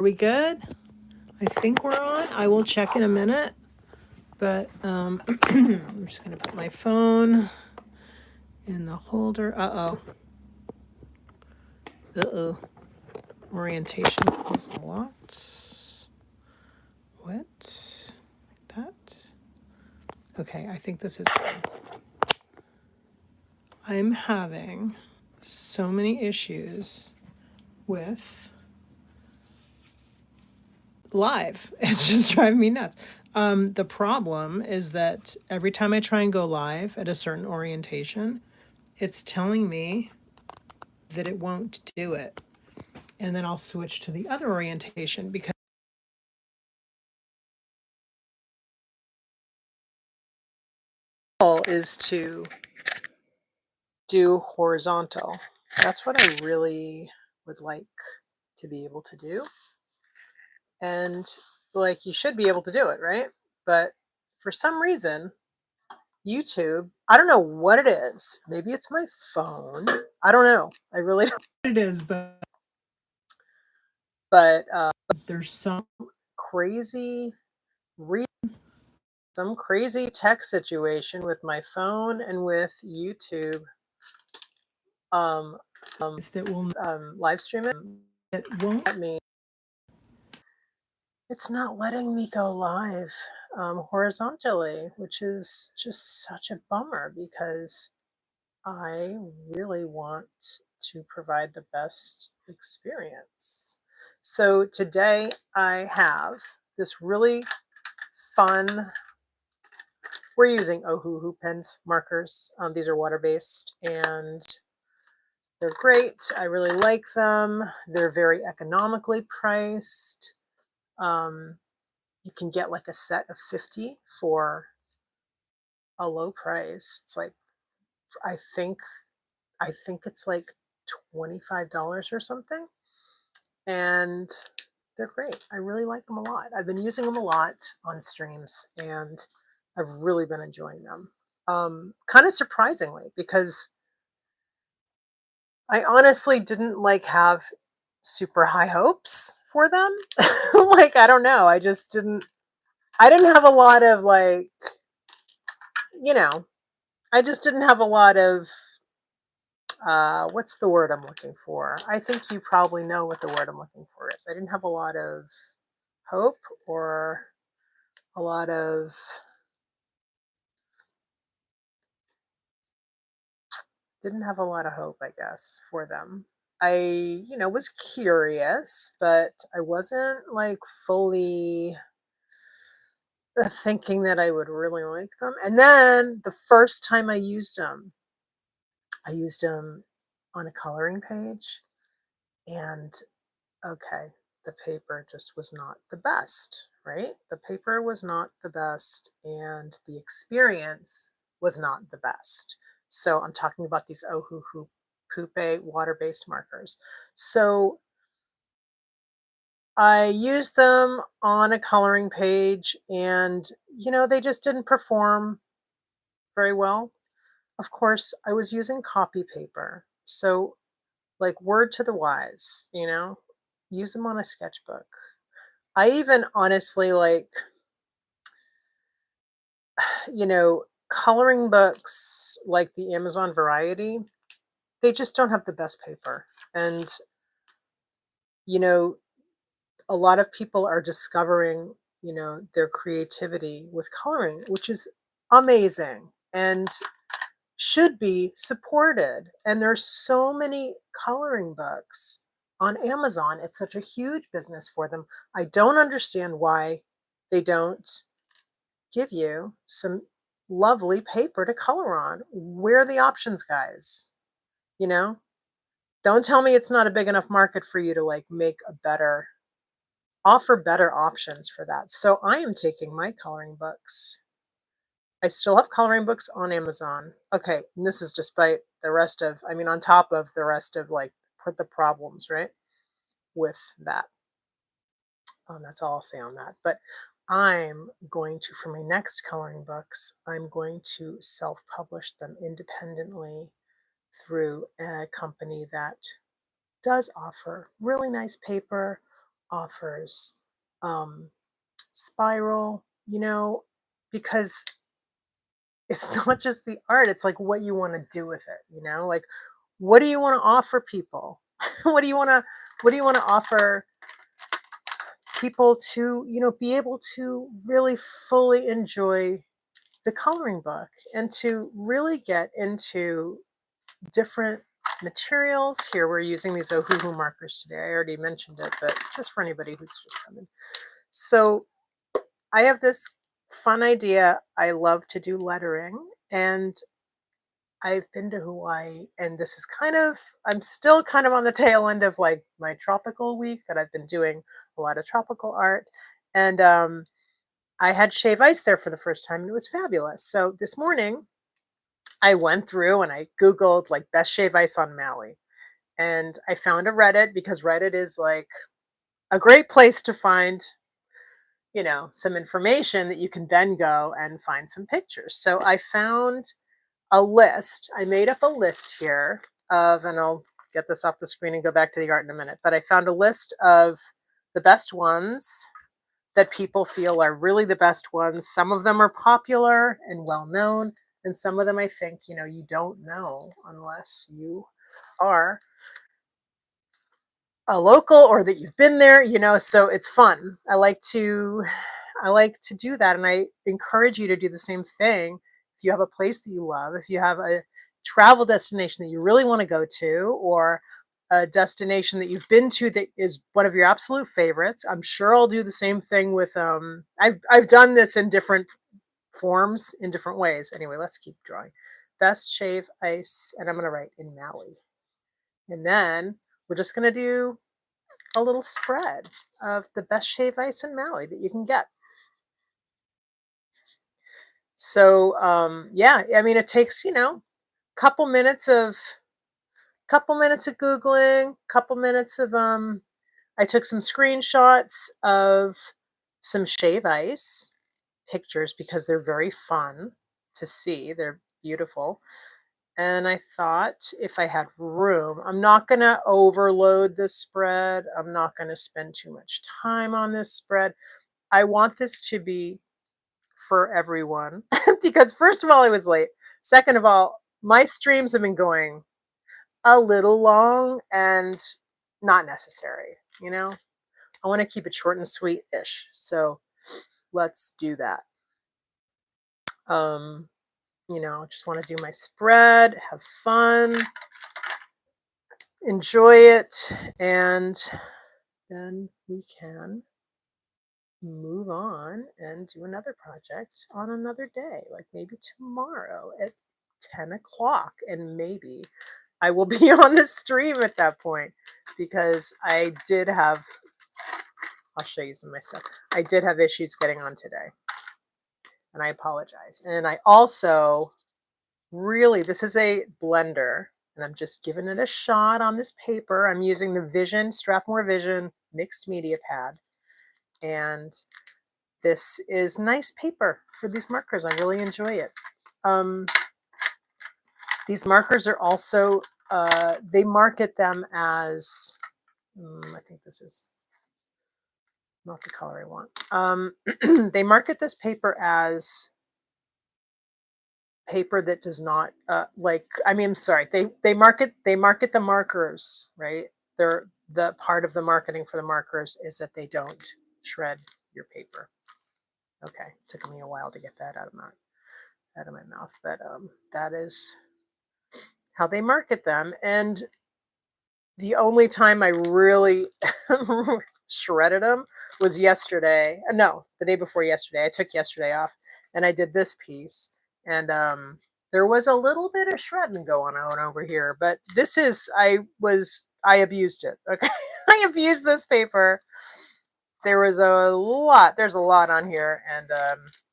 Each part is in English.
Are we good? I think we're on. I will check in a minute, but I'm just going to put my phone in the holder. Uh-oh. Orientation is locked. What? Like that? Okay, I think this is good. I'm having so many issues with live. It's just driving me nuts. The problem is that every time I try and go live at a certain orientation, it's telling me that it won't do it. And then I'll switch to the other orientation because the goal is to do horizontal. That's what I really would like to be able to do. And like you should be able to do it, right? But for some reason, YouTube, I don't know what it is. Maybe it's my phone. I don't know. I really don't know what it is, but there's some crazy some crazy tech situation with my phone and with YouTube. If that will live stream it won't let me. It's not letting me go live horizontally, which is just such a bummer because I really want to provide the best experience. So today I have this really fun, we're using Ohuhu pens, markers. These are water-based and they're great. I really like them. They're very economically priced. You can get like a set of 50 for a low price. It's like, I think it's like $25 or something. And they're great. I really like them a lot. I've been using them a lot on streams and I've really been enjoying them. Kind of surprisingly, because I honestly didn't like have super high hopes for them. Like, I don't know. I didn't have a lot of like, you know, I just didn't have a lot of what's the word I'm looking for? I think you probably know what the word I'm looking for is. I didn't have a lot of hope or a lot of didn't have a lot of hope, I guess, for them. I, was curious, but I wasn't like fully thinking that I would really like them. And then the first time I used them on a coloring page, and okay, the paper just was not the best, right? The paper was not the best, and the experience was not the best. So I'm talking about these Ohuhu Pupe water-based markers. So I used them on a coloring page, and they just didn't perform very well. Of course, I was using copy paper. So, like, word to the wise, use them on a sketchbook. I even honestly coloring books like the Amazon variety, they just don't have the best paper. And, a lot of people are discovering, their creativity with coloring, which is amazing and should be supported. And there's so many coloring books on Amazon. It's such a huge business for them. I don't understand why they don't give you some lovely paper to color on. Where are the options, guys? Don't tell me it's not a big enough market for you to like offer better options for that. So I am taking my coloring books. I still have coloring books on Amazon. Okay, and this is despite the rest of, on top of the rest of like the problems, right, with that. That's all I'll say on that. But I'm going to, for my next coloring books, I'm going to self-publish them independently through a company that does offer really nice paper, offers spiral, because it's not just the art, it's like what you want to do with it. Like what do you want to offer people? What do you want to offer people to, be able to really fully enjoy the coloring book and to really get into different materials. Here we're using these Ohuhu markers today. I already mentioned it, but just for anybody who's just coming. So I have this fun idea. I love to do lettering, and I've been to Hawaii, and this is I'm still kind of on the tail end of like my tropical week that I've been doing a lot of tropical art. And I had Shave Ice there for the first time, and it was fabulous. So this morning I went through and I Googled like best shave ice on Maui. And I found a Reddit because Reddit is like a great place to find, some information that you can then go and find some pictures. So I found a list. I made up a list here and I'll get this off the screen and go back to the art in a minute, but I found a list of the best ones that people feel are really the best ones. Some of them are popular and well known, and some of them I think, you don't know unless you are a local or that you've been there, so it's fun. I like to do that, and I encourage you to do the same thing. If you have a place that you love, if you have a travel destination that you really want to go to, or a destination that you've been to that is one of your absolute favorites, I'm sure I'll do the same thing with I've done this in different forms in different ways. Anyway, let's keep drawing. Best shave ice, and I'm going to write in Maui. And then we're just going to do a little spread of the best shave ice in Maui that you can get. So yeah, I mean, it takes, couple minutes of Googling, couple minutes of I took some screenshots of some shave ice pictures because they're very fun to see. They're beautiful. And I thought if I had room, I'm not going to overload this spread. I'm not going to spend too much time on this spread. I want this to be for everyone because first of all, I was late. Second of all, my streams have been going a little long and not necessary, I want to keep it short and sweet-ish. So let's do that. Just want to do my spread, have fun, enjoy it, and then we can move on and do another project on another day, like maybe tomorrow at 10 o'clock. And maybe I will be on the stream at that point because I'll show you some of my stuff. I did have issues getting on today, and I apologize. And I also this is a blender, and I'm just giving it a shot on this paper. I'm using the Strathmore Vision mixed media pad, and this is nice paper for these markers. I really enjoy it. These markers are also, they market them as, I think this is not the color I want. They market this paper as paper that does not, I'm sorry, they market the markers, right? The part of the marketing for the markers is that they don't shred your paper. Okay, took me a while to get that out of my mouth, but that is how they market them. And the only time I really shredded them was yesterday. No, the day before yesterday. I took yesterday off and I did this piece, and there was a little bit of shredding going on over here, but I abused it. Okay, I abused this paper. There's a lot on here, and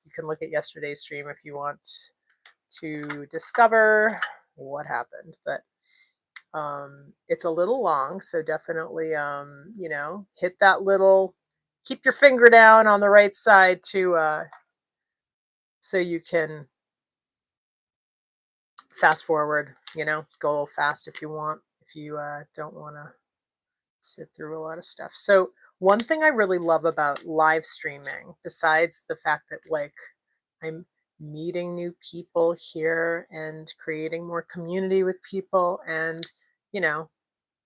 you can look at yesterday's stream if you want to discover what happened. But it's a little long, so definitely hit that keep your finger down on the right side to so you can fast forward, go a little fast if you want, if you don't want to sit through a lot of stuff. So One thing I really love about live streaming, besides the fact that like I'm meeting new people here and creating more community with people, and you know,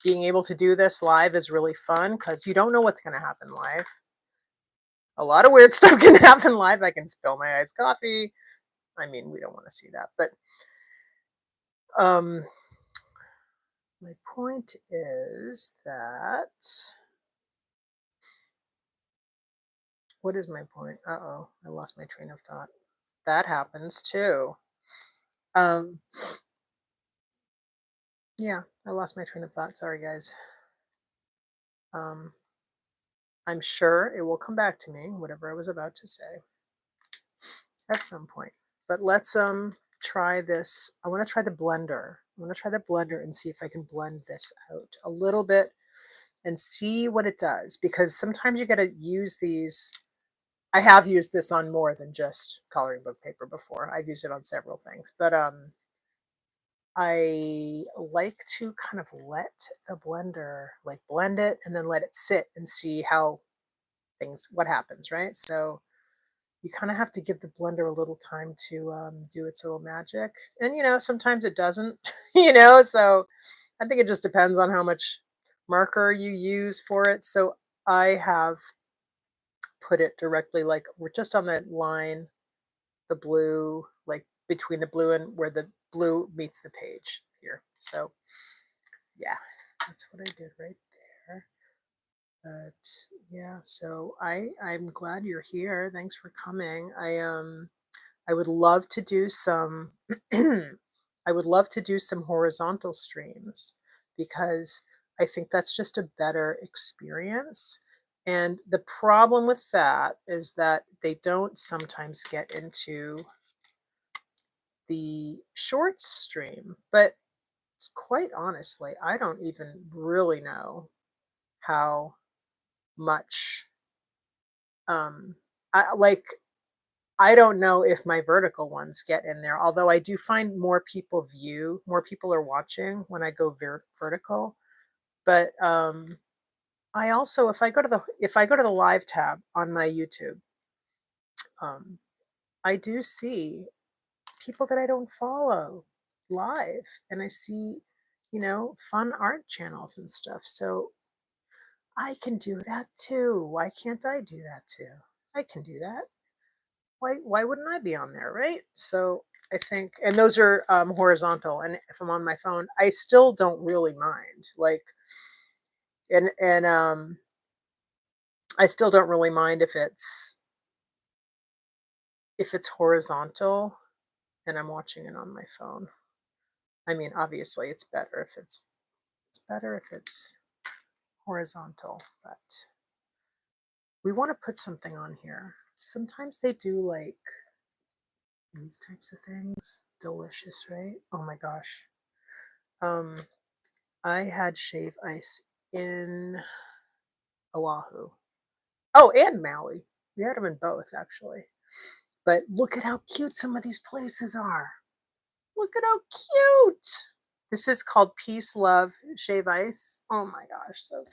being able to do this live is really fun because you don't know what's going to happen live. A lot of weird stuff can happen live. I can spill my iced coffee. I mean, we don't want to see that, but um my point is that what is my point? Uh-oh, I lost my train of thought. That happens too. Um yeah, I lost my train of thought. Sorry guys. Um I'm sure it will come back to me, whatever I was about to say, at some point. But let's try this. I want to try the blender. I want to try the blender and see if I can blend this out a little bit and see what it does, because sometimes you got to use these. I have used this on more than just coloring book paper before. I've used it on several things, but I like to kind of let the blender like blend it and then let it sit and see how what happens, right? So you kind of have to give the blender a little time to do its little magic. And, sometimes it doesn't, so I think it just depends on how much marker you use for it. So I have put it directly, like we're just on the line, the blue, like between the blue and where the blue meets the page here. So yeah, that's what I did right there. But yeah, so I'm glad you're here. Thanks for coming. I would love to do some I would love to do some horizontal streams because I think that's just a better experience. And the problem with that is that they don't sometimes get into the shorts stream. But quite honestly, I don't even really know how much um I like I don't know if my vertical ones get in there, although I do find more people are watching when I go vertical. But I also, if I go to the live tab on my YouTube, um, I do see people that I don't follow live, and I see, fun art channels and stuff. So I can do that too. Why can't I do that too? I can do that. Why wouldn't I be on there, right? So I think, and those are horizontal. And if I'm on my phone, I still don't really mind. Like, and I still don't really mind if it's horizontal and I'm watching it on my phone. I mean, obviously, it's better if it's horizontal, but we want to put something on here. Sometimes they do like these types of things. Delicious, right? Oh my gosh. Um, I had shave ice in Oahu. Oh, and Maui. We had them in both, actually. But look at how cute some of these places are. Look at how cute. This is called Peace, Love, Shave Ice. Oh my gosh. So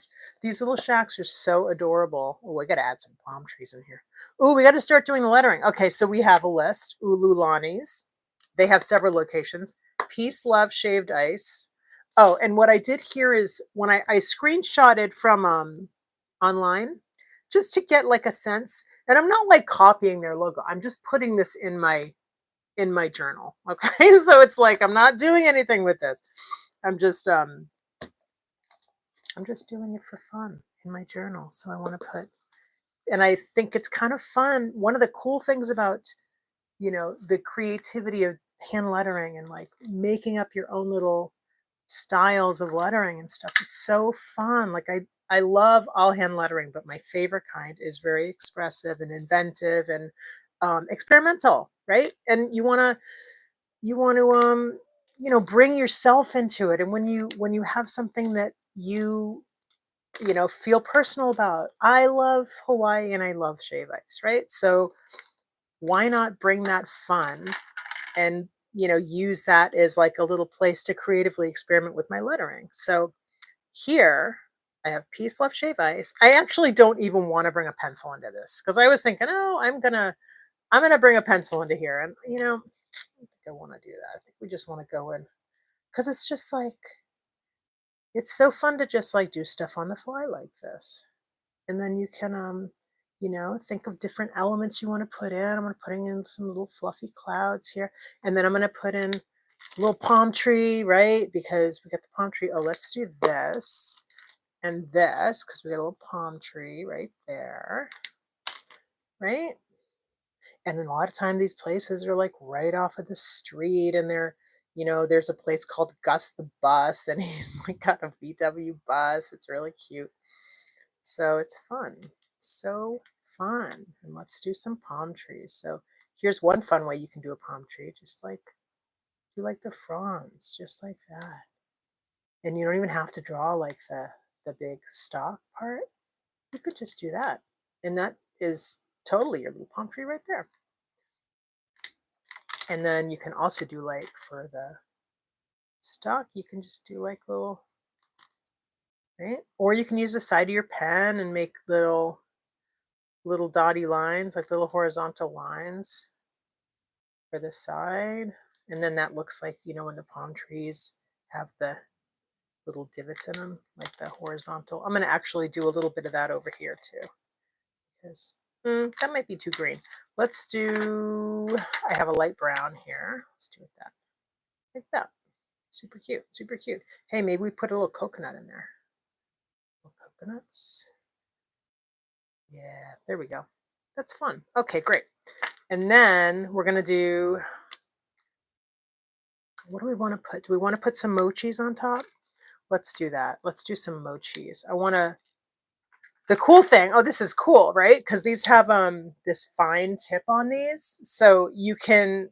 these little shacks are so adorable. Oh, I got to add some palm trees in here. Oh, we got to start doing the lettering. Okay, so we have a list. Ululani's. They have several locations. Peace, Love, Shaved Ice. Oh, and what I did here is when I screenshotted from online just to get like a sense, and I'm not like copying their logo. I'm just putting this in my journal. Okay. So it's like I'm not doing anything with this. I'm just doing it for fun in my journal. So I want to put, and I think it's kind of fun. One of the cool things about, the creativity of hand lettering and like making up your own little styles of lettering and stuff is so fun. Like I love all hand lettering, but my favorite kind is very expressive and inventive and experimental, right? And you want to bring yourself into it. And when you have something that you feel personal about. I love Hawaii and I love shave ice, right? So why not bring that fun and use that as like a little place to creatively experiment with my lettering. So here I have Peace Love Shave Ice. I actually don't even want to bring a pencil into this because I was thinking, oh, I'm gonna bring a pencil into here, and I don't think I want to do that. I think we just want to go in because it's just like it's so fun to just like do stuff on the fly like this, and then you can think of different elements you want to put in. I'm gonna putting in some little fluffy clouds here, and then I'm gonna put in a little palm tree, right? Because we got the palm tree. Oh, let's do this and this because we got a little palm tree right there, right? And then a lot of time these places are like right off of the street and there's a place called Gus the Bus and he's like got a VW bus. It's really cute. So it's fun. So fun. And let's do some palm trees. So here's one fun way you can do a palm tree. Just like do like the fronds, just like that. And you don't even have to draw like the big stalk part. You could just do that. And that is totally your little palm tree right there. And then you can also do like for the stalk, you can just do like little, right? Or you can use the side of your pen and make little dotty lines, like little horizontal lines for the side. And then that looks like, when the palm trees have the little divots in them, like the horizontal. I'm going to actually do a little bit of that over here too, because that might be too green. Let's do, I have a light brown here. Let's do it that, like that. Super cute, super cute. Hey, maybe we put a little coconut in there. Little coconuts. Yeah, there we go. That's fun. Okay, great. And then we're gonna do, what do we want to put? Do we want to put some mochis on top? Let's do that. Let's do some mochis. The cool thing, oh, this is cool, right? Because these have this fine tip on these. So you can,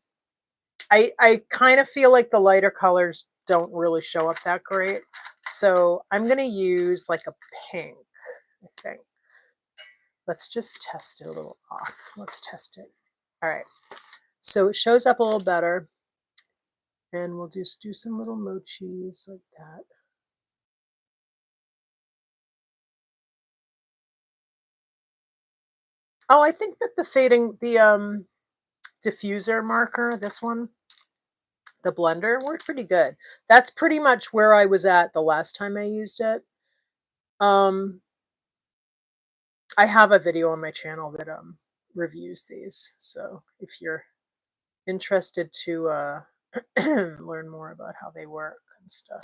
I kind of feel like the lighter colors don't really show up that great. So I'm gonna use like a pink, I think. Let's just test it a little off. Let's test it. All right. So it shows up a little better. And we'll just do some little mochis like that. Oh, I think that the diffuser marker, this one, the blender, worked pretty good. That's pretty much where I was at the last time I used it. I have a video on my channel that reviews these. So if you're interested to learn more about how they work and stuff,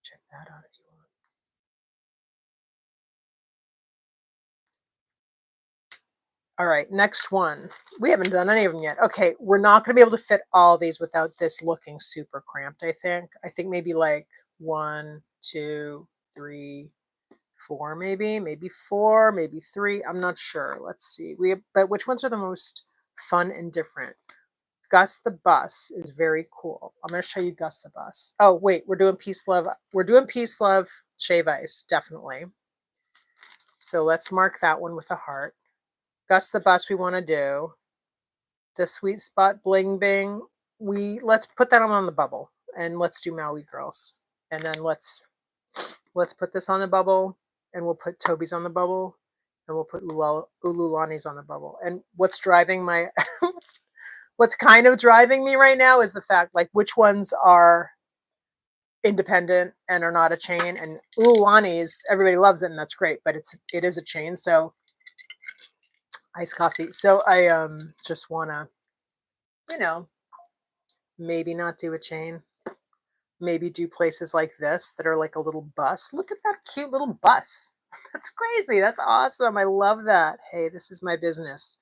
check that out if you want. All right, next one. We haven't done any of them yet. Okay, we're not going to be able to fit all these without this looking super cramped, I think. I think maybe like 1, 2, 3, 4 maybe 4, maybe 3. I'm not sure. Let's see. But which ones are the most fun and different? Gus the Bus is very cool. I'm going to show you Gus the Bus. Oh, wait, we're doing Peace Love. We're doing Peace Love Shave Ice, definitely. So let's mark that one with a heart. Gus the Bus we want to do. The Sweet Spot Bling Bing. Let's put that on the bubble and let's do Maui Girls. And then let's put this on the bubble and we'll put Toby's on the bubble and we'll put Ululani's on the bubble. And what's driving my what's kind of driving me right now is the fact like which ones are independent and are not a chain, and Ululani's everybody loves it and that's great, but it is a chain. So iced coffee. So I just wanna, maybe not do a chain. Maybe do places like this that are like a little bus. Look at that cute little bus. That's crazy. That's awesome. I love that. Hey, this is my business.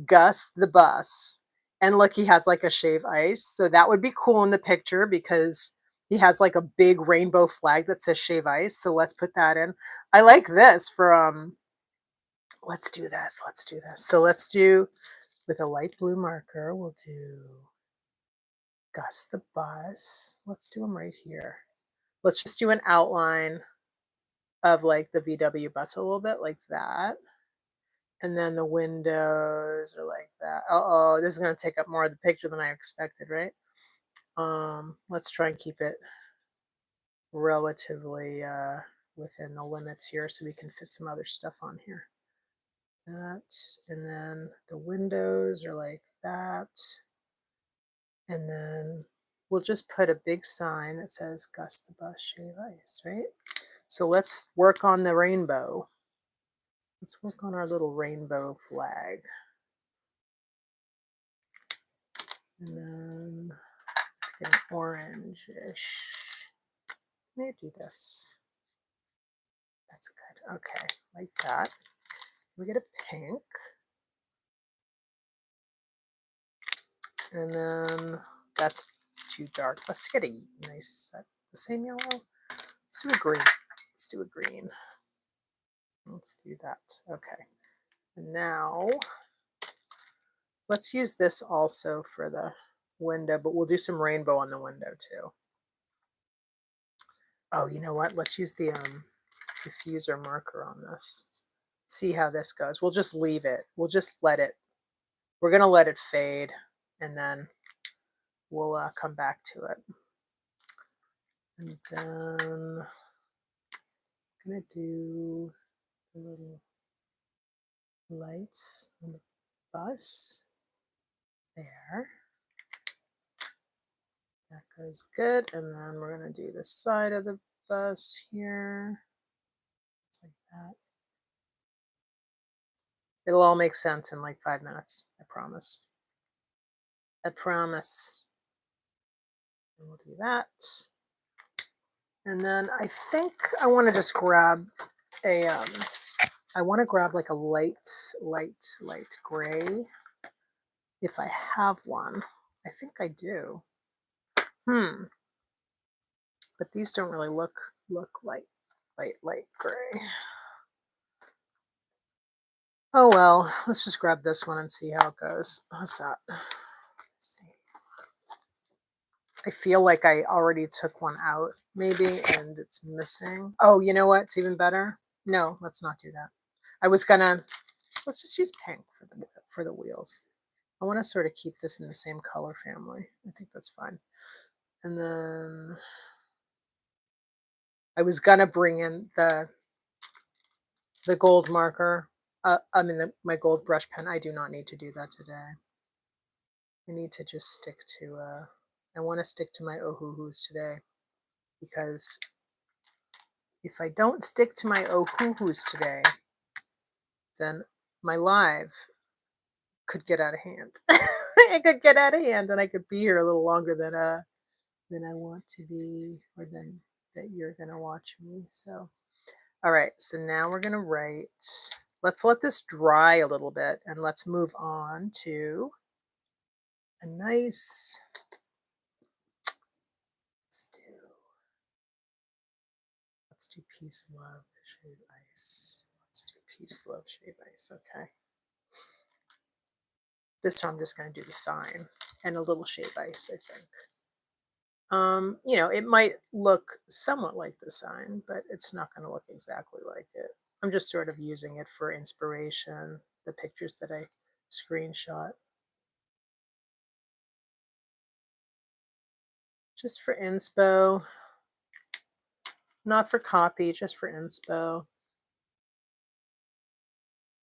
Gus the Bus. And look, he has like a shave ice. So that would be cool in the picture because he has like a big rainbow flag that says shave ice. So let's put that in. I like this for let's do this. Let's do this. So let's do with a light blue marker, we'll do Gus the Bus. Let's do him right here. Let's just do an outline of like the VW bus a little bit like that. And then the windows are like that. Uh-oh, this is going to take up more of the picture than I expected, right? Let's try and keep it relatively within the limits here so we can fit some other stuff on here. That, and then the windows are like that. And then we'll just put a big sign that says Gus the Bus Shave Ice, right? So let's work on the rainbow. Let's work on our little rainbow flag. And then let's get an orange-ish. Maybe do this. That's good. Okay, like that. We get a pink. And then that's too dark. Let's get a nice set. The same yellow. Let's do a green. Let's do a green. Let's do that. Okay. And now let's use this also for the window, but we'll do some rainbow on the window too. Oh, you know what? Let's use the diffuser marker on this. See how this goes. We'll just leave it. We'll just let it. We're going to let it fade, and then we'll come back to it. And then I'm going to do the little lights on the bus there. That goes good. And then we're going to do the side of the bus here. Just like that. It'll all make sense in like 5 minutes. I promise. I promise. And we'll do that. And then I think I want to just grab a, I want to grab like a light gray. If I have one. I think I do. But these don't really look like light gray. Oh well, let's just grab this one and see how it goes. How's that? Let's see. I feel like I already took one out, maybe, and it's missing. Oh, you know what? It's even better. No, let's not do that. I was gonna. Let's just use pink for the wheels. I want to sort of keep this in the same color family. I think that's fine. And then I was gonna bring in the gold marker. My gold brush pen. I do not need to do that today. I need to just stick to. I want to stick to my Ohuhus today, because if I don't stick to my Ohuhus today, then my live could get out of hand. It could get out of hand, and I could be here a little longer than I want to be, or than that you're gonna watch me. So, all right. So now we're gonna write. Let's let this dry a little bit, and let's move on to a nice. Let's do Peace, Love, Shave Ice. Let's do Peace, Love, Shave Ice. Okay. This time I'm just going to do the sign and a little shave ice, I think. You know, it might look somewhat like the sign, but it's not going to look exactly like it. I'm just sort of using it for inspiration, the pictures that I screenshot. Just for inspo. Not for copy, just for inspo.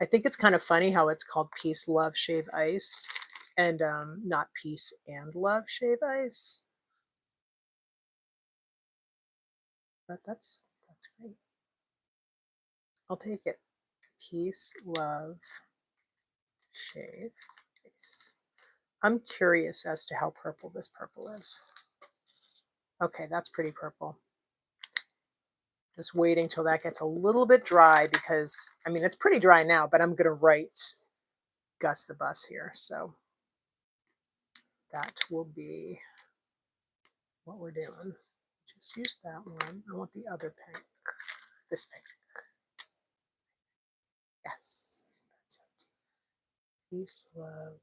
I think it's kind of funny how it's called Peace, Love, Shave Ice, and not Peace and Love, Shave Ice. But that's great. I'll take it. Peace, Love, Shave Ice. I'm curious as to how purple this purple is. Okay, that's pretty purple. Just waiting till that gets a little bit dry, because, I mean, it's pretty dry now, but I'm going to write Gus the Bus here. So that will be what we're doing. Just use that one. I want the other pink. This pink. Yes. That's it. Peace, love.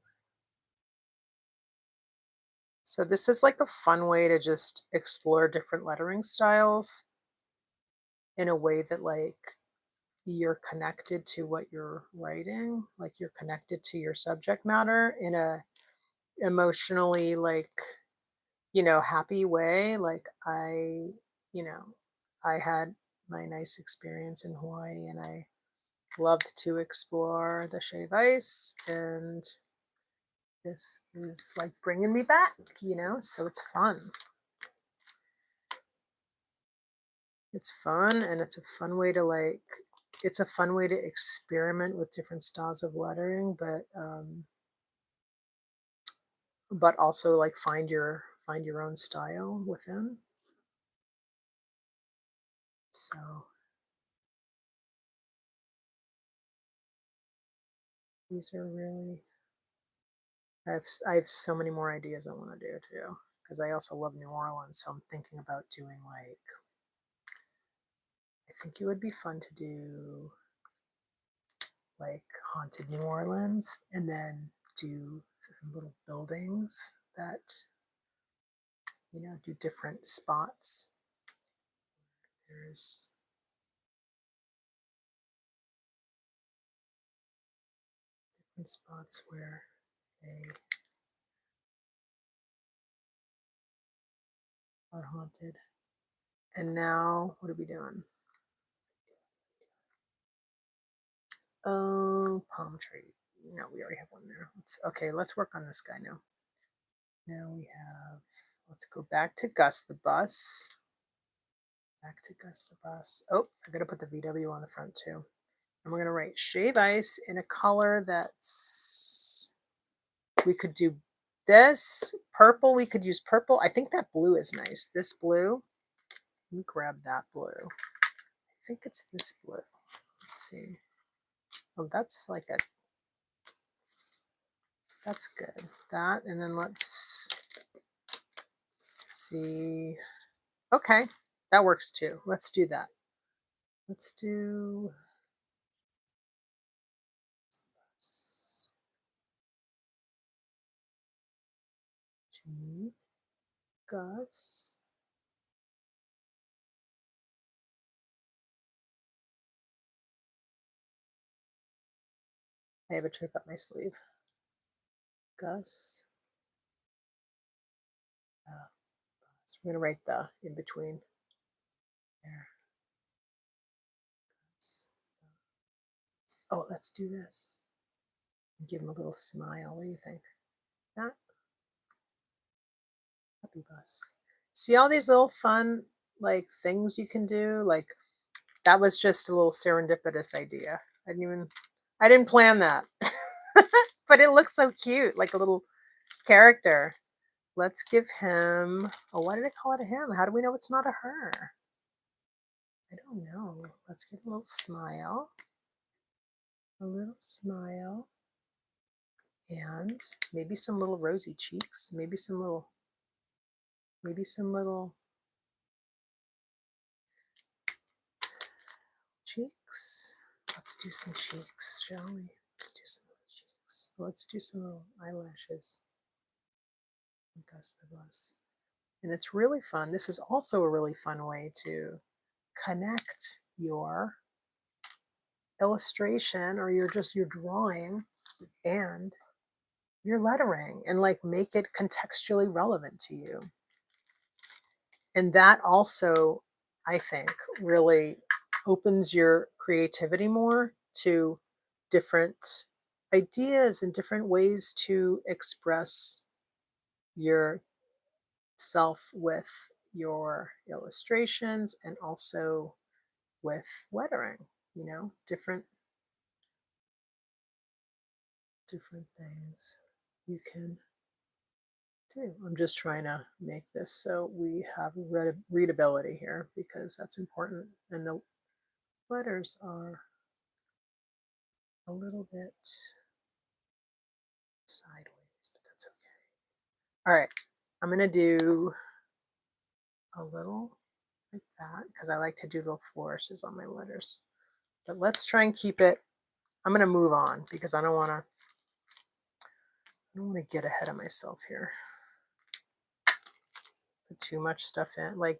So this is like a fun way to just explore different lettering styles in a way that, like, you're connected to what you're writing, like you're connected to your subject matter in a emotionally, like, you know, happy way. Like I had my nice experience in Hawaii, and I loved to explore the Shave Ice, and this is like bringing me back, so it's fun. It's fun, and it's a fun way to experiment with different styles of lettering, but also like find your own style within. So these are really, I have so many more ideas I want to do too, because I also love New Orleans, so I'm thinking about doing like, I think it would be fun to do like haunted New Orleans, and then do some little buildings that, do different spots. There's different spots where they are haunted. And now, what are we doing? Oh, palm tree. No, we already have one there. Let's work on this guy now. Now let's go back to Gus the Bus. Back to Gus the Bus. Oh, I gotta put the VW on the front too. And we're gonna write Shave Ice in a color that's, we could do this purple. We could use purple. I think that blue is nice. This blue. Let me grab that blue. I think it's this blue. Let's see. Oh, that's good. That, and then let's see. Okay, that works too. Let's do that. Let's do G, Gus. I have a trick up my sleeve. Gus. So we're going to write the in between there. Oh, let's do this. Give him a little smile. What do you think? That Puppy Bus. See all these little fun like things you can do? Like, that was just a little serendipitous idea. I didn't plan that. But it looks so cute, like a little character. Let's give him, oh, why did I call it a him? How do we know it's not a her? I don't know. Let's give a little smile. A little smile. And maybe some little rosy cheeks. Maybe some little cheeks. Let's do some cheeks, shall we? Let's do some little cheeks. Let's do some little eyelashes. Gus the Bus. And it's really fun. This is also a really fun way to connect your illustration or your drawing and your lettering, and like make it contextually relevant to you. And that also, I think, really opens your creativity more to different ideas and different ways to express yourself with your illustrations, and also with lettering, different things you can do. I'm just trying to make this so we have readability here, because that's important. And the letters are a little bit sideways, but that's okay. All right, I'm going to do a little like that, because I like to do little flourishes on my letters. But let's try and keep it. I'm going to move on, because I don't want to get ahead of myself here. Put too much stuff in, like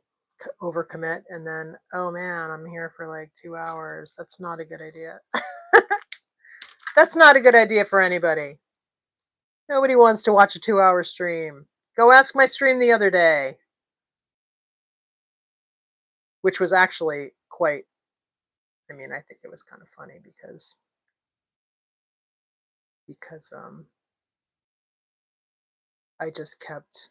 overcommit, and then, oh man, I'm here for like 2 hours. That's not a good idea. That's not a good idea for anybody. Nobody wants to watch a 2-hour stream. Go ask my stream the other day, which was actually quite, I mean, I think it was kind of funny because I just kept,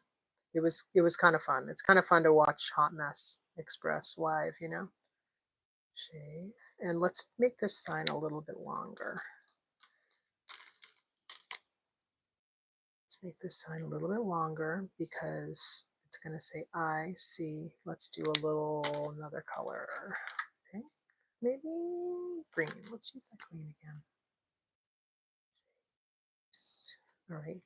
it was kind of fun. It's kind of fun to watch Hot Mess Express live, you know? Shave. And let's make this sign a little bit longer. Let's make this sign a little bit longer because it's going to say I see. Let's do another color. Pink, maybe green. Let's use that green again. All right.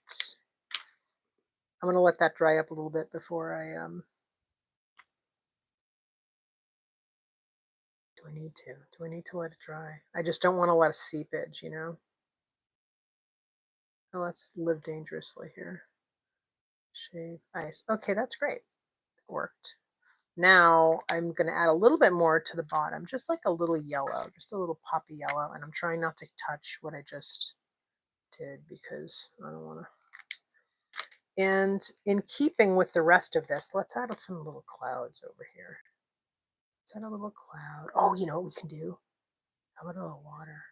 I'm going to let that dry up a little bit before I do I need to? Do I need to let it dry? I just don't want a lot of seepage, you know? So let's live dangerously here. Shave ice. Okay, that's great. It worked. Now I'm going to add a little bit more to the bottom, just like a little yellow, just a little poppy yellow. And I'm trying not to touch what I just did because I don't want to. And in keeping with the rest of this, let's add some little clouds over here. Let's add a little cloud. Oh, you know what we can do? How about a little water?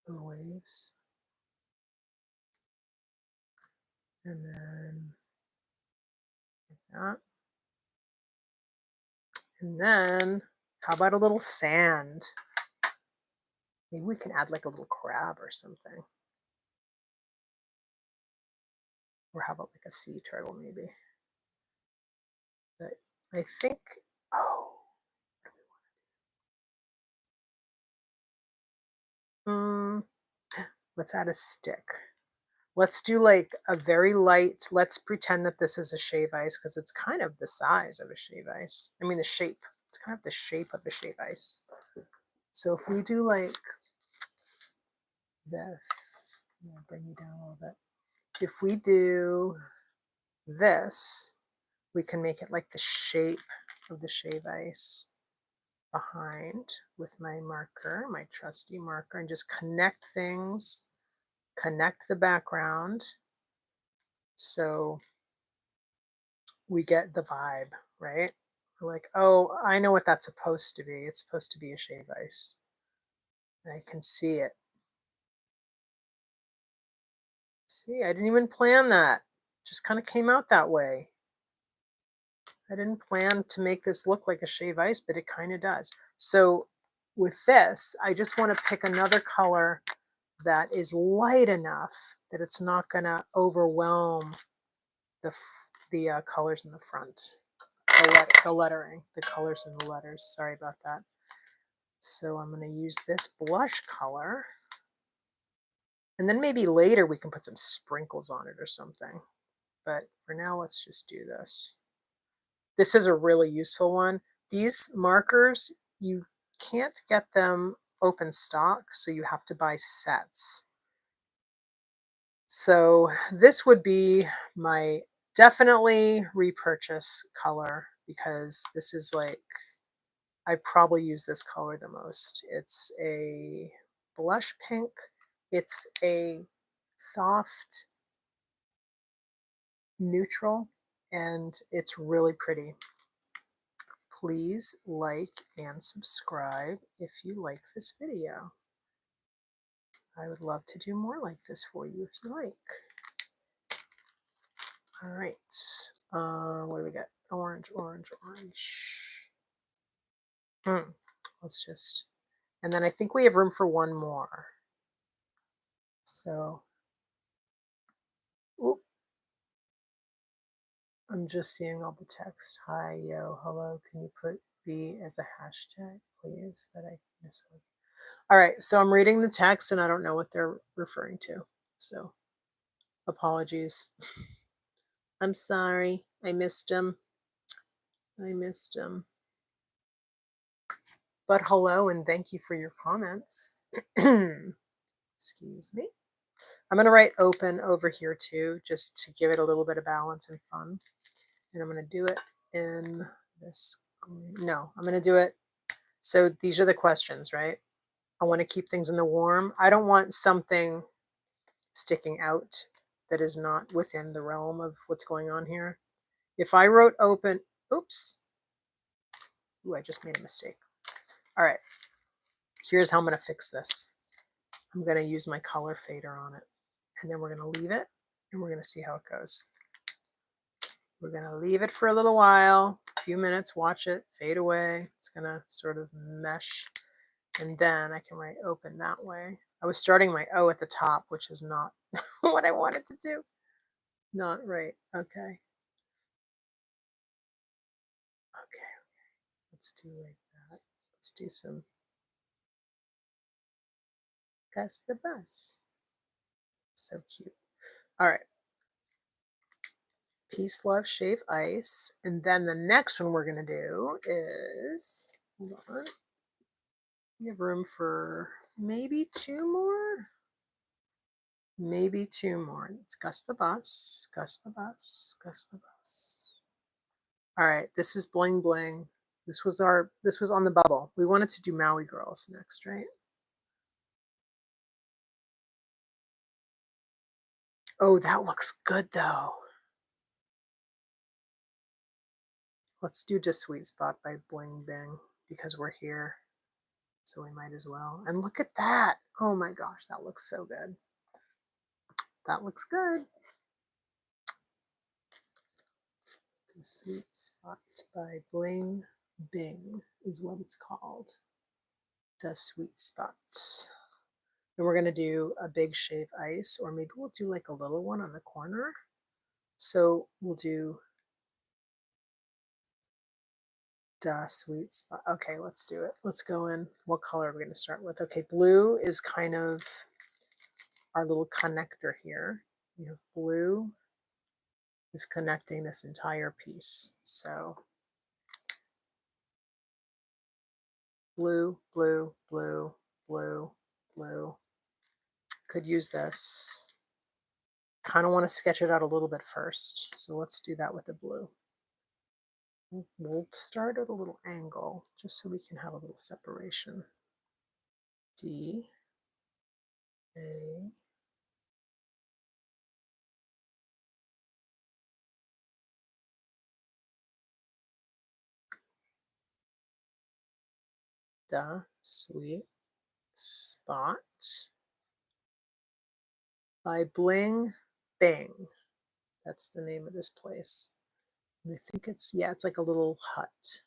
Little waves. And then like that. And then how about a little sand? Maybe we can add like a little crab or something. Or how about like a sea turtle maybe? But I think, oh, let's add a stick. Let's do like a very light, let's pretend that this is a shave ice because it's kind of the size of a shave ice. I mean, the shape. It's kind of the shape of a shave ice. So if we do like this, I'll bring you down a little bit. If we do this, we can make it like the shape of the shave ice behind with my marker, my trusty marker, and just connect things, connect the background. So we get the vibe, right? We're like, oh, I know what that's supposed to be. It's supposed to be a shave ice. I can see it. See, I didn't even plan that. Just kind of came out that way. I didn't plan to make this look like a shave ice, but it kind of does. So with this, I just want to pick another color that is light enough that it's not going to overwhelm the colors in the front, the lettering, the colors in the letters. Sorry about that. So I'm going to use this blush color. And then maybe later we can put some sprinkles on it or something. But for now, let's just do this. This is a really useful one. These markers, you can't get them open stock, so you have to buy sets. So this would be my definitely repurchase color because this is like, I probably use this color the most. It's a blush pink. It's a soft neutral and it's really pretty. Please like and subscribe if you like this video. I would love to do more like this for you if you like. All right. What do we got? Orange, orange, orange. Let's just, and then I think we have room for one more. So, oop. I'm just seeing all the text. Hi, yo, hello. Can you put B as a hashtag, please? That I miss. All right, so I'm reading the text and I don't know what they're referring to. So, apologies. I'm sorry. I missed him. But hello and thank you for your comments. Excuse me. I'm going to write open over here too, just to give it a little bit of balance and fun. And I'm going to do it in this. No, I'm going to do it. So these are the questions, right? I want to keep things in the warm. I don't want something sticking out that is not within the realm of what's going on here. If I wrote open, oops. Ooh, I just made a mistake. All right, here's how I'm going to fix this. I'm going to use my color fader on it, and then we're going to leave it, and we're going to see how it goes. We're going to leave it for a little while, a few minutes, watch it fade away. It's going to sort of mesh, and then I can write open that way. I was starting my O at the top, which is not what I wanted to do. Not right. Okay. Okay. Let's do like that. Let's do some Gus the Bus. So cute. All right. Peace, Love, Shave Ice. And then the next one we're going to do is, hold on. We have room for maybe two more. Maybe two more. It's Gus the Bus, Gus the Bus, Gus the Bus. All right, this is Bling Bling. This was on the bubble. We wanted to do Maui Girls next, right? Oh, that looks good though. Let's do Just Sweet Spot by Bling Bing because we're here. So we might as well. And look at that. Oh my gosh, that looks so good. That looks good. The Sweet Spot by Bling Bing is what it's called. The Sweet Spot. And we're going to do a big shave ice, or maybe we'll do like a little one on the corner. So we'll do the Sweet Spot. Okay, let's do it. Let's go in. What color are we going to start with? Okay, blue is kind of our little connector here. We have blue is connecting this entire piece. So blue, blue, blue, blue, blue. Could use this. Kind of want to sketch it out a little bit first. So let's do that with the blue. We'll start at a little angle just so we can have a little separation. D, A, the Sweet Spot by Bling Bing. That's the name of this place. And I think it's like a little hut.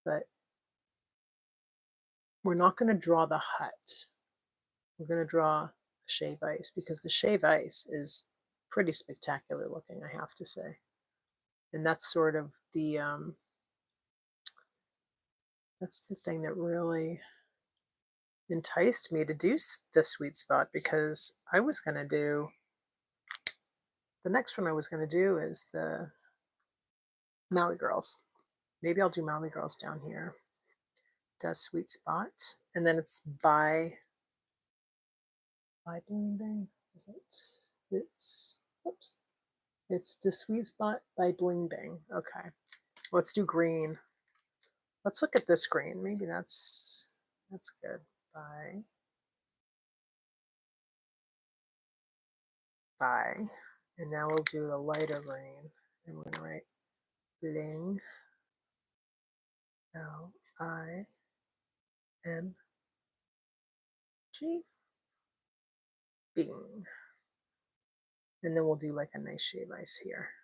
But we're not going to draw the hut. We're going to draw a shave ice because the shave ice is pretty spectacular looking, I have to say. And that's sort of the that's the thing that really enticed me to do the Sweet Spot, because I was going to do the next one I was going to do is the Maui Girls. Maybe I'll do Maui Girls down here. Does Sweet Spot, and then it's by Bling Bing. Is it? Oops. It's the Sweet Spot by Bling Bing. Okay. Let's do green. Let's look at this green. Maybe that's good. By. And now we'll do a lighter green. And we're going to write Bling. L-I-N-G. Bing. And then we'll do like a nice shave ice here.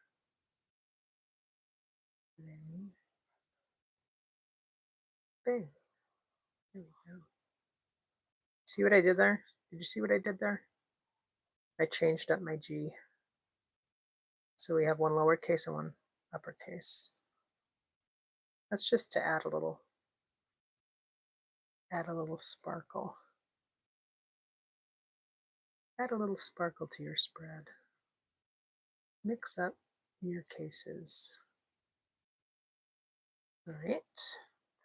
Bling. Bing. There we go. See what I did there? Did you see what I did there? I changed up my G. So we have one lowercase and one uppercase. That's just to add a little sparkle. Add a little sparkle to your spread. Mix up your cases. All right,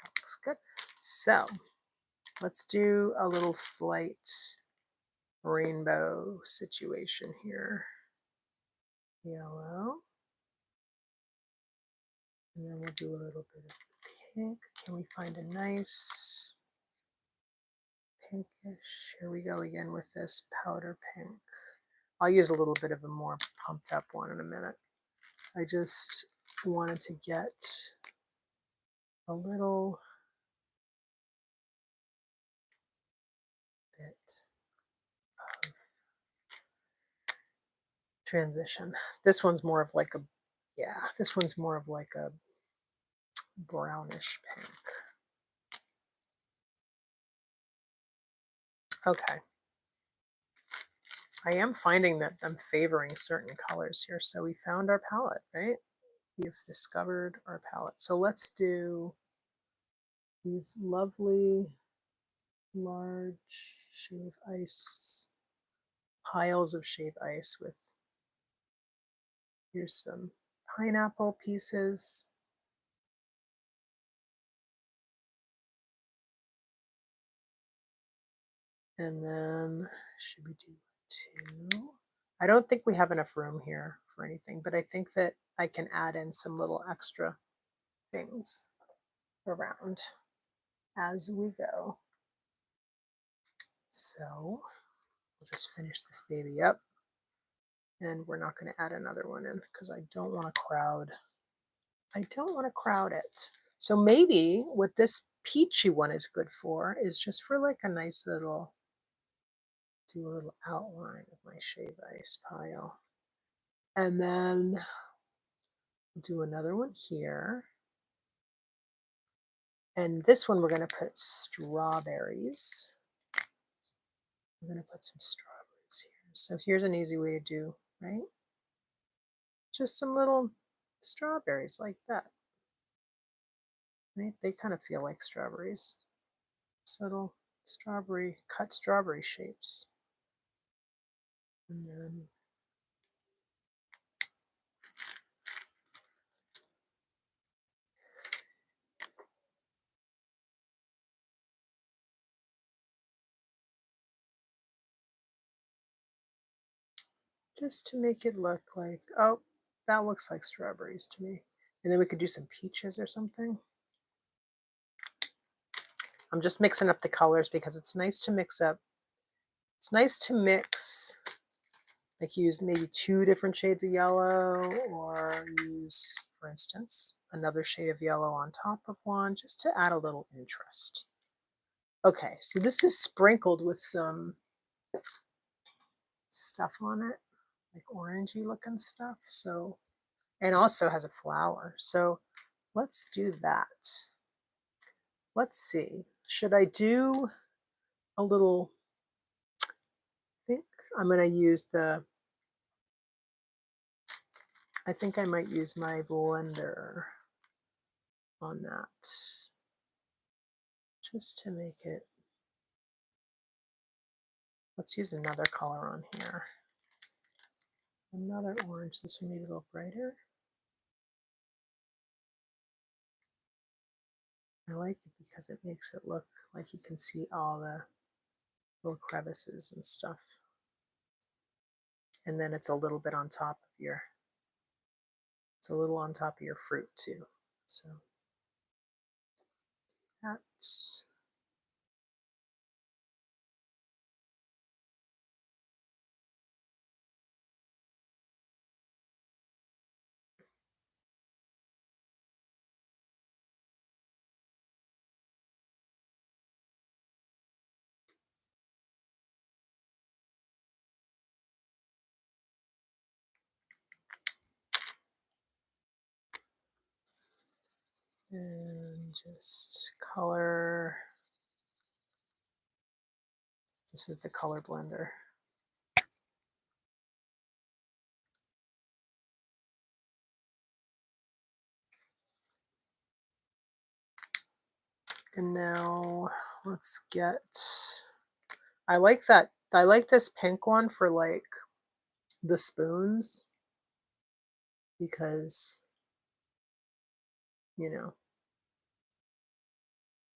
that looks good. So let's do a little slight rainbow situation here. Yellow. And then we'll do a little bit of pink. Can we find a nice pinkish? Here we go again with this powder pink. I'll use a little bit of a more pumped up one in a minute. I just wanted to get a little bit of transition. This one's more of like a, yeah, this one's more of like a brownish pink. Okay. I am finding that I'm favoring certain colors here. So we found our palette, right? We've discovered our palette. So let's do these lovely large shave ice, piles of shave ice with, here's some pineapple pieces. And then should we do 2? I don't think we have enough room here for anything, but I think that I can add in some little extra things around as we go. So we'll just finish this baby up, and we're not going to add another one in because I don't want to crowd. I don't want to crowd it. So maybe what this peachy one is good for is just for like a nice little, do a little outline of my shave ice pile. And then do another one here. And this one we're going to put strawberries. I'm going to put some strawberries here. So here's an easy way to do, right? Just some little strawberries like that. Right? They kind of feel like strawberries. So little strawberry, cut strawberry shapes. And then just to make it look like, oh, that looks like strawberries to me. And then we could do some peaches or something. I'm just mixing up the colors because it's nice to mix up. It's nice to mix, like use maybe 2 different shades of yellow, or use, for instance, another shade of yellow on top of one, just to add a little interest. Okay, so this is sprinkled with some stuff on it, like orangey looking stuff. So, and also has a flower. So let's do that. Let's see. Should I do a little, I think I'm going to use the, I think I might use my blender on that just to make it. Let's use another color on here. Another orange. This one maybe a little brighter. I like it because it makes it look like you can see all the little crevices and stuff. And then it's a little bit on top of your, it's a little on top of your fruit too. So that's, and just color. This is the color blender. And now let's get, I like that, I like this pink one for like the spoons, because, you know,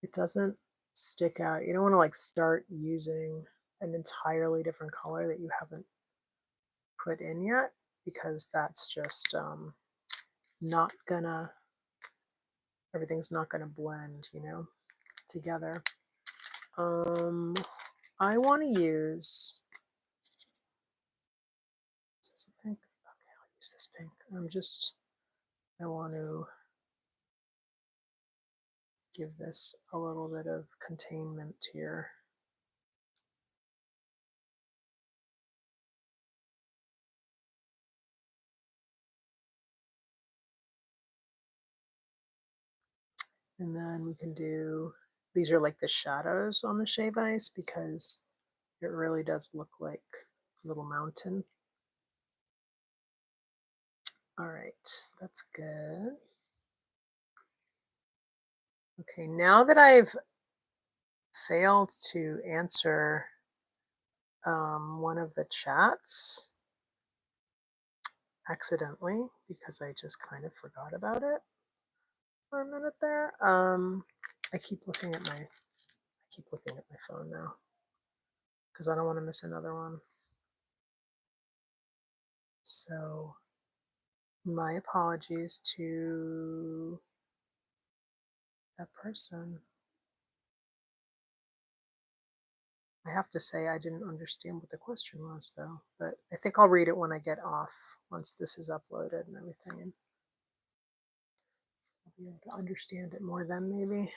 it doesn't stick out. You don't want to like start using an entirely different color that you haven't put in yet, because that's just not gonna, everything's not gonna blend, you know, together. I want to use, is this a pink? Okay, I'll use this pink. I'm just I want to give this a little bit of containment here. And then we can do, these are like the shadows on the shave ice because it really does look like a little mountain. All right, that's good. Okay, now that I've failed to answer one of the chats accidentally because I just kind of forgot about it for a minute there. I keep looking at my phone now because I don't want to miss another one. So my apologies to that person. I have to say I didn't understand what the question was though, but I think I'll read it when I get off once this is uploaded and everything. And I'll be able to understand it more then maybe.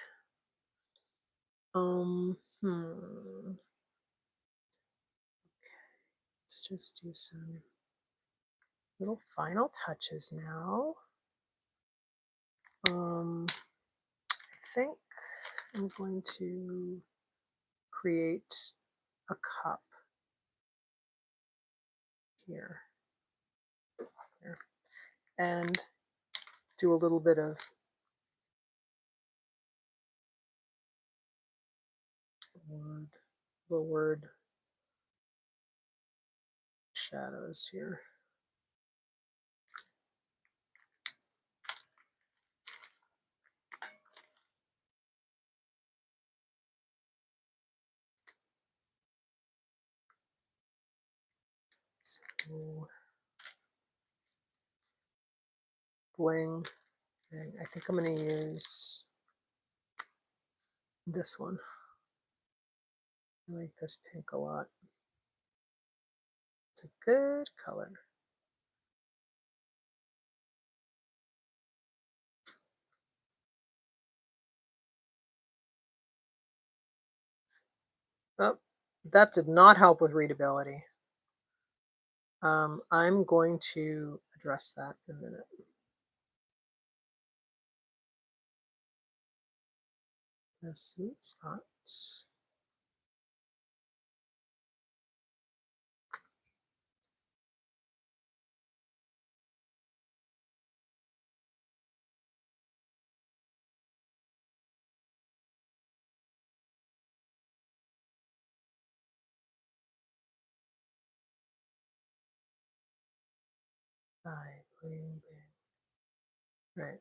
Let's just do some little final touches now. I think I'm going to create a cup here and do a little bit of word shadows here. So bling, and I think I'm going to use this one. I like this pink a lot. It's a good color. Oh, that did not help with readability. I'm going to address that in a minute. The sweet spots. Bling, bling. Right.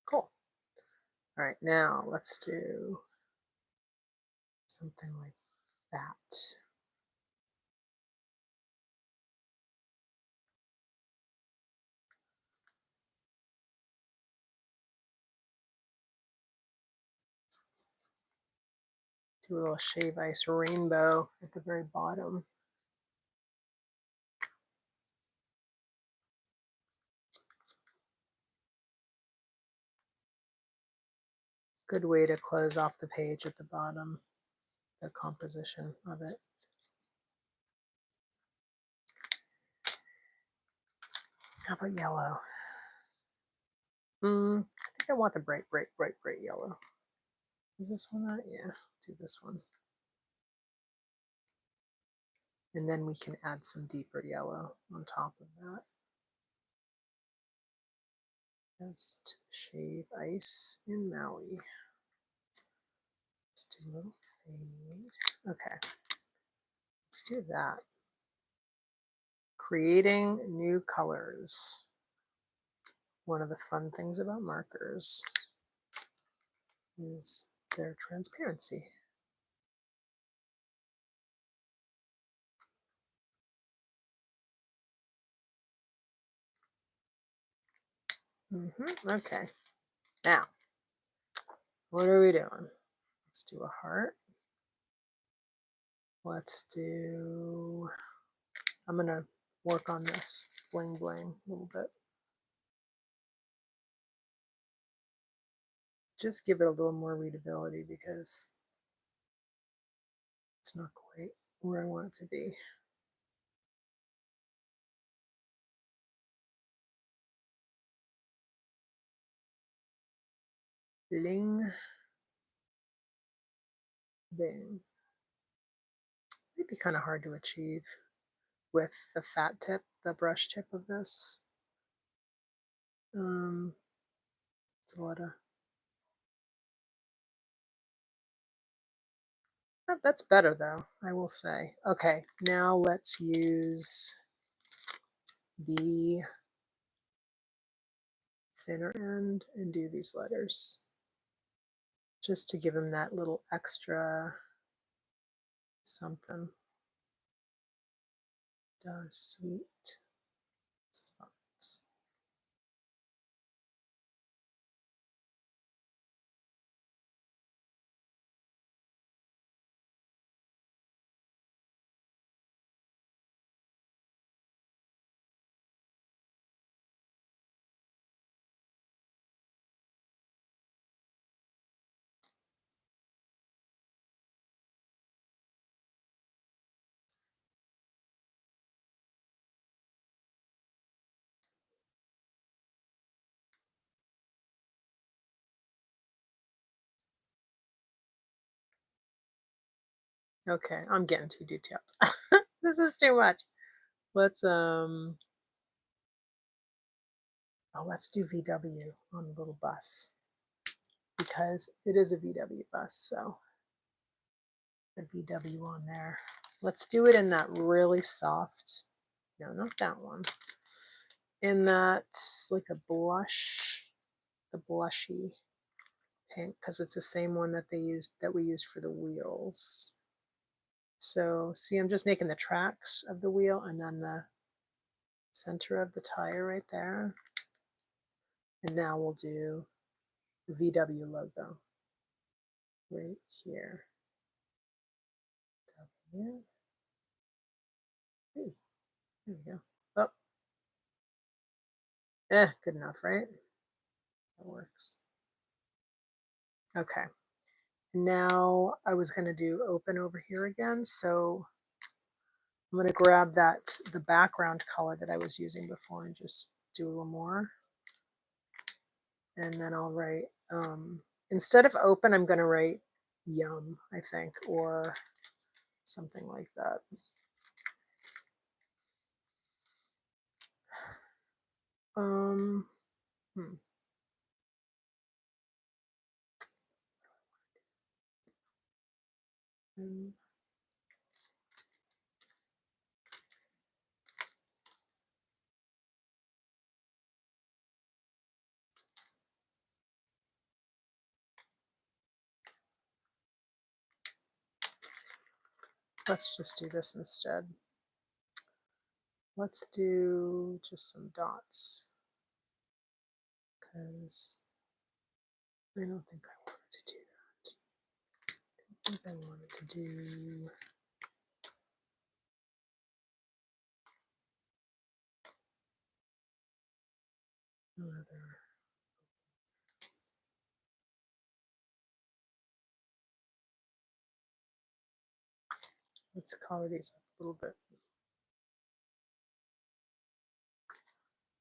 Cool. All right, now let's do something like that. Do a little shave ice rainbow at the very bottom. Good way to close off the page at the bottom, the composition of it. How about yellow? I think I want the bright, bright, bright, bright yellow. Is this one that? Yeah, do this one. And then we can add some deeper yellow on top of that. Just shave ice in Maui. Let's do a little fade. Okay, let's do that. Creating new colors. One of the fun things about markers is their transparency. Okay, now what are we doing? Let's do a heart. Let's do, I'm gonna work on this bling bling a little bit. Just give it a little more readability because it's not quite where I want it to be. Bling, bing. Might be kind of hard to achieve with the fat tip, the brush tip of this. It's a lot of. Oh, that's better though, I will say. Okay, now let's use the thinner end and do these letters just to give him that little extra something. Sweet spots. Okay, I'm getting too detailed. This is too much. Let's let's do VW on the little bus because it is a VW bus, so the VW on there. Let's do it in that really soft, no, not that one. In that, like a blush, the blushy pink, because it's the same one that we used for the wheels. So see, I'm just making the tracks of the wheel and then the center of the tire right there. And now we'll do the VW logo right here. W. Hey, there we go. Oh, good enough, right? That works. Okay. Now I was going to do open over here again, so I'm going to grab the background color that I was using before and just do a little more. And then I'll write, instead of open, I'm going to write yum, I think, or something like that. Let's just do this instead. Let's do just some dots because I don't think I wanted to do that. I think I wanted to do another. Let's color these up a little bit.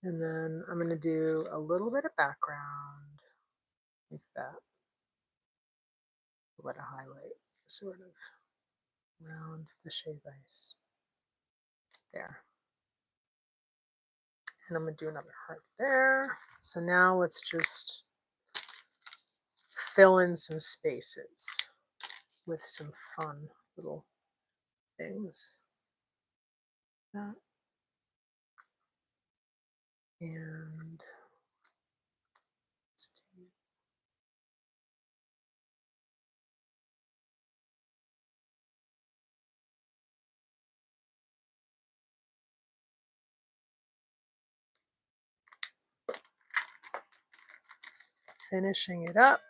And then I'm going to do a little bit of background like that. Let a highlight sort of around the shave ice. There. And I'm going to do another heart there. So now let's just fill in some spaces with some fun little things. That. And let's do finishing it up.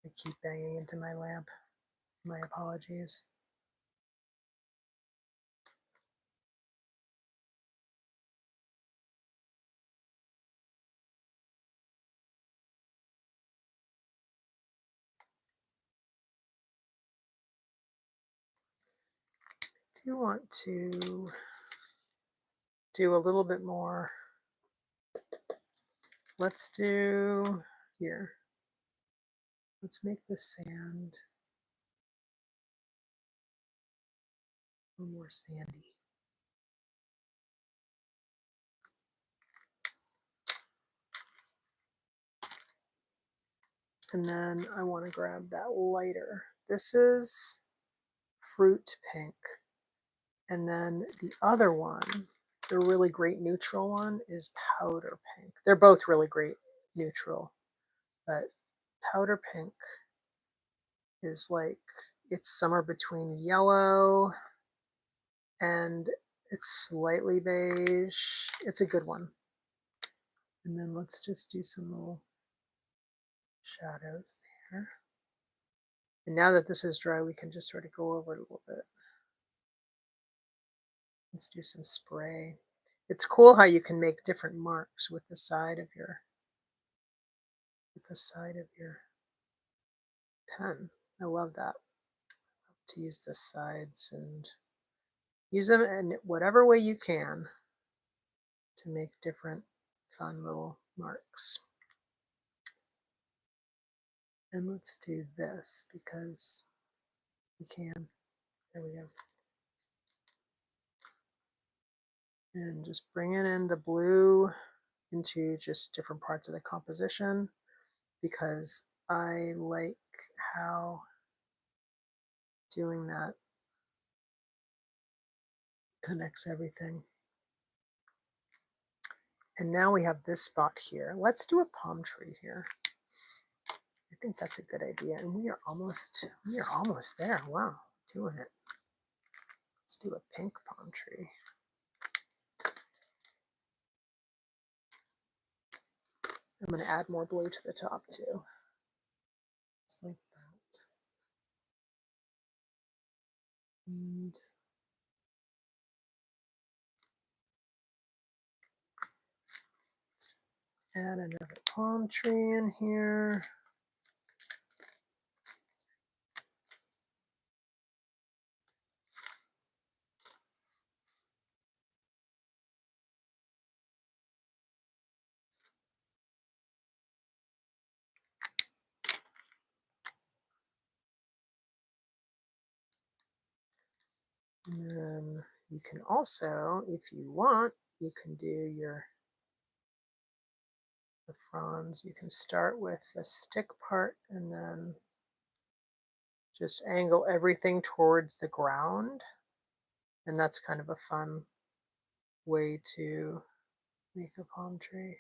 I keep banging into my lamp. My apologies. do want to do a little bit more. Let's do here. Let's make the sand a little more sandy. And then I want to grab that lighter. This is fruit pink. And then the other one, the really great neutral one, is powder pink. They're both really great neutral, but powder pink is like, it's somewhere between yellow and it's slightly beige. It's a good one. And then let's just do some little shadows there. And now that this is dry, we can just sort of go over it a little bit. Let's do some spray. It's cool how you can make different marks with the side of your pen. I love that. I love to use the sides and use them in whatever way you can to make different fun little marks. And let's do this because we can. There we go. And just bringing in the blue into just different parts of the composition because I like how doing that connects everything. And now we have this spot here. Let's do a palm tree here. I think that's a good idea. And we are almost there. Wow, doing it. Let's do a pink palm tree. I'm going to add more blue to the top too. Just like that. And let's add another palm tree in here. And then you can also, if you want, you can do the fronds. You can start with the stick part and then just angle everything towards the ground. And that's kind of a fun way to make a palm tree.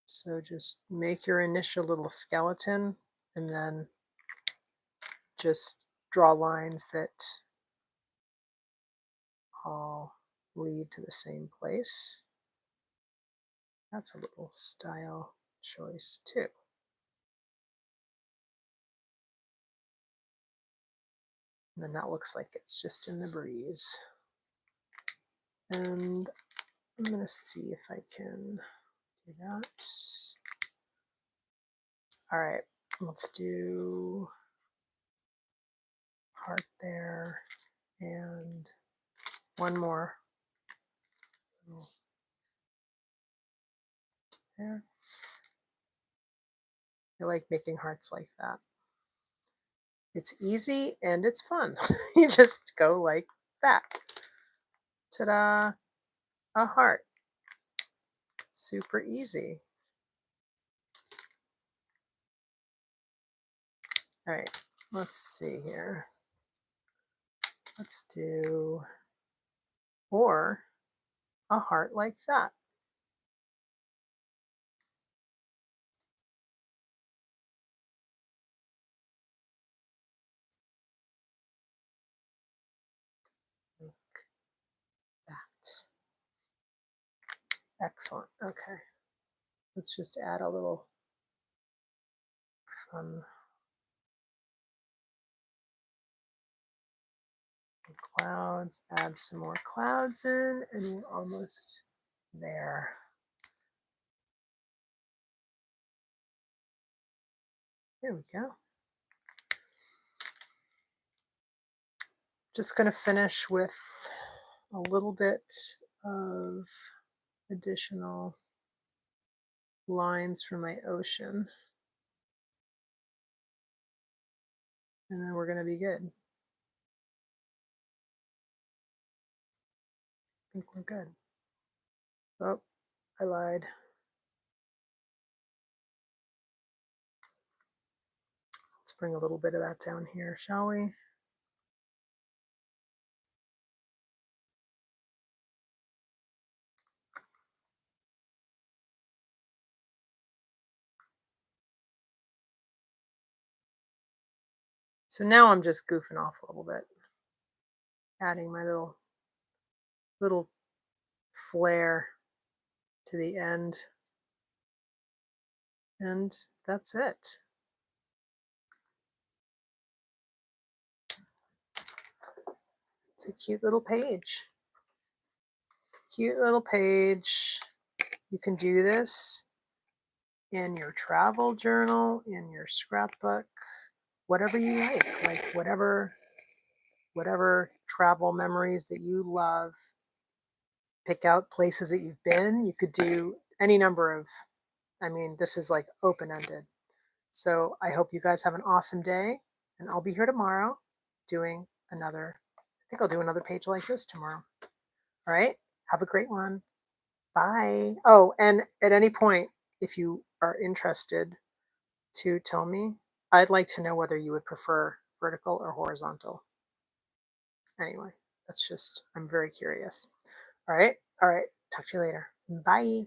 So just make your initial little skeleton and then just draw lines that all lead to the same place. That's a little style choice too. And then that looks like it's just in the breeze. And I'm going to see if I can do that. All right, let's do heart there and one more. There. I like making hearts like that. It's easy and it's fun. You just go like that. Ta-da! A heart. Super easy. All right, let's see here. Let's do, or a heart like that. Like that. Excellent. Okay. Let's just add a little fun clouds. Add some more clouds in, and we're almost there. There we go. just going to finish with a little bit of additional lines from my ocean. And then we're going to be good. I think we're good. Oh, I lied. Let's bring a little bit of that down here, shall we? So now I'm just goofing off a little bit, adding my little flare to the end. And that's it. It's a cute little page. Cute little page. You can do this in your travel journal, in your scrapbook, whatever you like whatever travel memories that you love. Pick out places that you've been. You could do any number of, this is like open-ended. So I hope you guys have an awesome day, and I'll be here tomorrow doing another, I think I'll do another page like this tomorrow. All right, have a great one. Bye. Oh, and at any point, if you are interested to tell me, I'd like to know whether you would prefer vertical or horizontal. Anyway, I'm very curious. All right. Talk to you later. Bye.